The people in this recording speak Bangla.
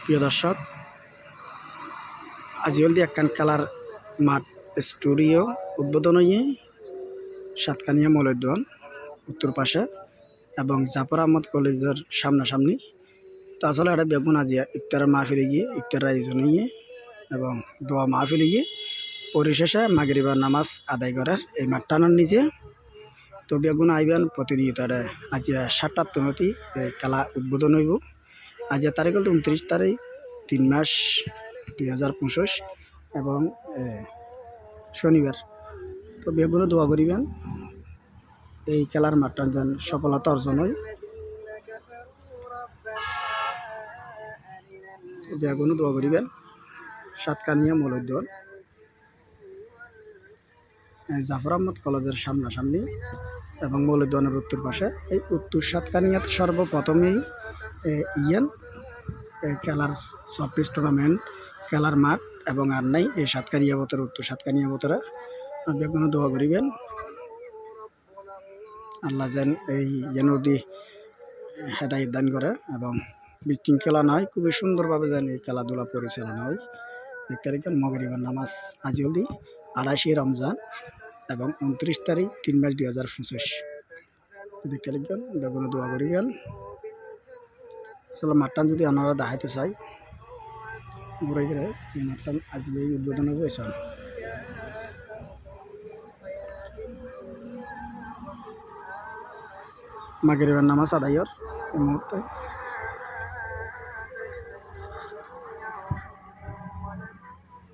প্রিয় দর্শক, আজি হলদি একখান খেলার মাঠ স্টুডিও উদ্বোধন হয়ে সাতকানিয়া মৌলদ্বন উত্তর পাশে এবং জাফর আহমদ কলেজের সামনাসামনি। তো আসলে এটা বেগুন আজিয়া ইফতারের মাহফিলে গিয়ে ইফতারের আয়োজন হয়ে এবং দোয়া মাহফিলে গিয়ে পরিশেষে মাগরিবার নামাজ আদায় করার এই মাঠটানোর নিচে। তো বেগুন আইবেন প্রতিনিয়ত আজিয়া 7টা খেলা উদ্বোধন হইব। আজিয়া তারিখ হল 29 তারিখ 3 মাস 2025 এবং শনিবার। তো বেগুনে দোয়া করিবেন এই খেলার মাঠটা যেন সফলতা অর্জন হয়। বেগুনে দোয়া করিবেন সাতকানিয়া মৌলদ্বন জাফর আহমদ কলেজের সামনাসামনি এবং মৌলদ্বনের উত্তর পাশে। এই উত্তর সাতকানিয়াত সর্বপ্রথমেই খেলার 24 টুর্নামেন্ট খেলার মাঠ এবং আর নাই এই সাতকানিয়া বতরে উত্তর সাতকানিয়া বতরে। বেগুনে দোয়া করিবেন আল্লাহ যেন এই নদী হেদায়ত দান করে এবং বিশৃঙ্খলা নয়, খুবই সুন্দরভাবে যেন এই খেলাধুলা পরিচালনা হয়। 1 তারিখে মাগরিবের নামাজ আজি হলদি 28 রমজান এবং 29 তারিখ 3 মাস 2025। 2 তারিখে বেগুনে দোয়া করিবেন। আসলে মাঠটা যদি আপনারা দেখাইতে চাই ঘুরে ঘুরে যে মাঠটা আজকে এই উদ্বোধন হয়েছে। মাগরিবের নামাজ আদায়ের এই মুহূর্তে